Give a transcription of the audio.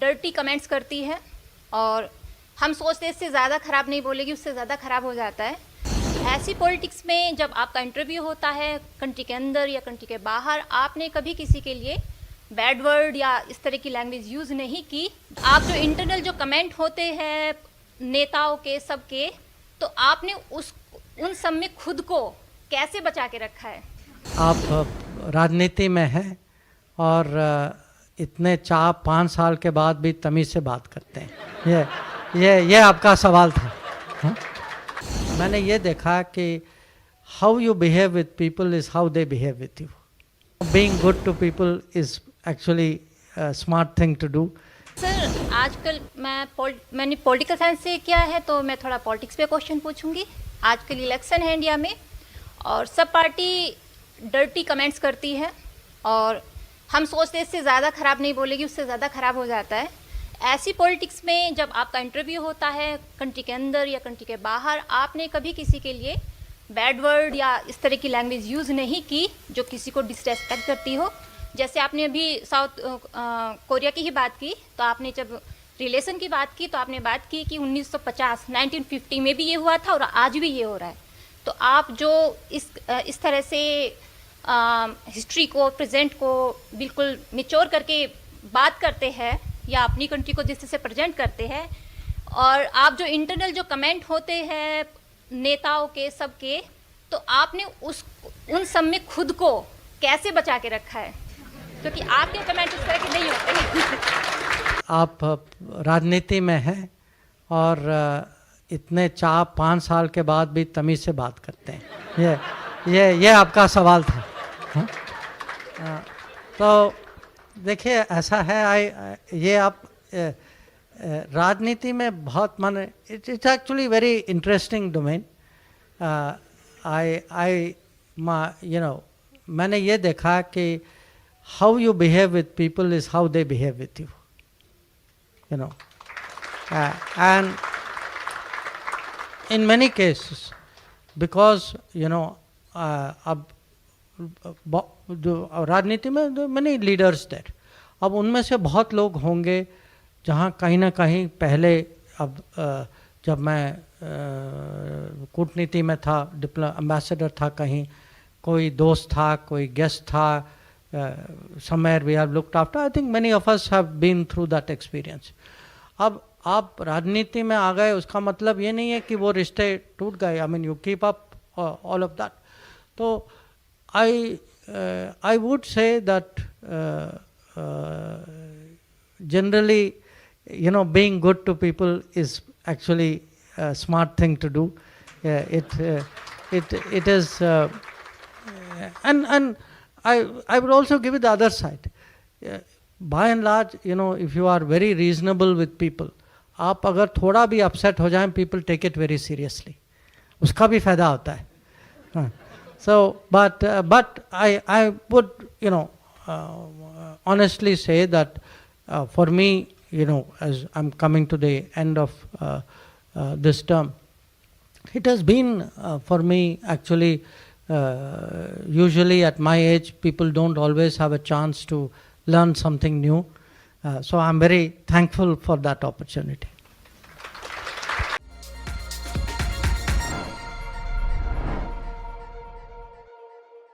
Dirty comments करती है और हम सोचते हैं इससे ज़्यादा ख़राब नहीं बोलेगी, उससे ज़्यादा ख़राब हो जाता है। ऐसी पॉलिटिक्स में जब आपका इंटरव्यू होता है कंट्री के अंदर या कंट्री के बाहर, आपने कभी किसी के लिए बैड वर्ड या इस तरह की लैंग्वेज यूज़ नहीं की। आप जो इंटरनल जो कमेंट होते हैं नेताओं के सबके, तो आपने उन सब में खुद को कैसे बचा के रखा है? आप राजनीति में हैं और इतने 4-5 साल के बाद भी तमीज़ से बात करते हैं। ये आपका सवाल था। हाँ? मैंने ये देखा कि how you behave with people is how they behave with you. Being good to people is actually smart thing to do. Sir, आजकल मैंने पॉलिटिकल साइंस से किया है, तो मैं थोड़ा पॉलिटिक्स पे क्वेश्चन पूछूंगी। आजकल इलेक्शन है इंडिया में और सब पार्टी डर्टी कमेंट्स करती है और हम सोचते हैं इससे ज़्यादा ख़राब नहीं बोलेगी, उससे ज़्यादा ख़राब हो जाता है। ऐसी पॉलिटिक्स में जब आपका इंटरव्यू होता है कंट्री के अंदर या कंट्री के बाहर, आपने कभी किसी के लिए बैड वर्ड या इस तरह की लैंग्वेज यूज़ नहीं की जो किसी को डिसरेस्पेक्ट करती हो। जैसे आपने अभी साउथ कोरिया की ही बात की, तो आपने जब रिलेशन की बात की तो आपने बात की कि 1950 में भी ये हुआ था और आज भी ये हो रहा है। तो आप जो इस तरह से हिस्ट्री को, प्रेजेंट को बिल्कुल मिच्योर करके बात करते हैं या अपनी कंट्री को जिस तरह से प्रेजेंट करते हैं, और आप जो इंटरनल जो कमेंट होते हैं नेताओं के सबके, तो आपने उन सब में खुद को कैसे बचा के रखा है? क्योंकि आपके कमेंट इस तरह के नहीं होते। आप राजनीति में हैं और इतने 4-5 साल के बाद भी तमीज़ से बात करते हैं। ये आपका सवाल था। हाँ? तो देखिए, ऐसा है, ये आप राजनीति में बहुत माने it's actually very interesting domain. मैंने ये देखा कि how you behave with people is how they behave with you, and in many cases, because अब जो राजनीति में many leaders there, अब उनमें से बहुत लोग होंगे जहाँ कहीं ना कहीं पहले, अब जब मैं कूटनीति में था, एम्बेसडर था, कहीं कोई दोस्त था, कोई गेस्ट था, somewhere we have looked after. I think many of us have been through that experience. अब आप राजनीति में आ गए, उसका मतलब ये नहीं है कि वो रिश्ते टूट गए। I mean, you keep up all of that. तो I would say that generally, being good to people is actually a smart thing to do. It is, and I would also give it the other side. By and large, if you are very reasonable with people, आप अगर थोड़ा भी upset हो जाएं, people take it very seriously. उसका भी फायदा होता है। So, but I would, honestly say that for me, as I'm coming to the end of this term, it has been for me actually, usually at my age, people don't always have a chance to learn something new. So I'm very thankful for that opportunity.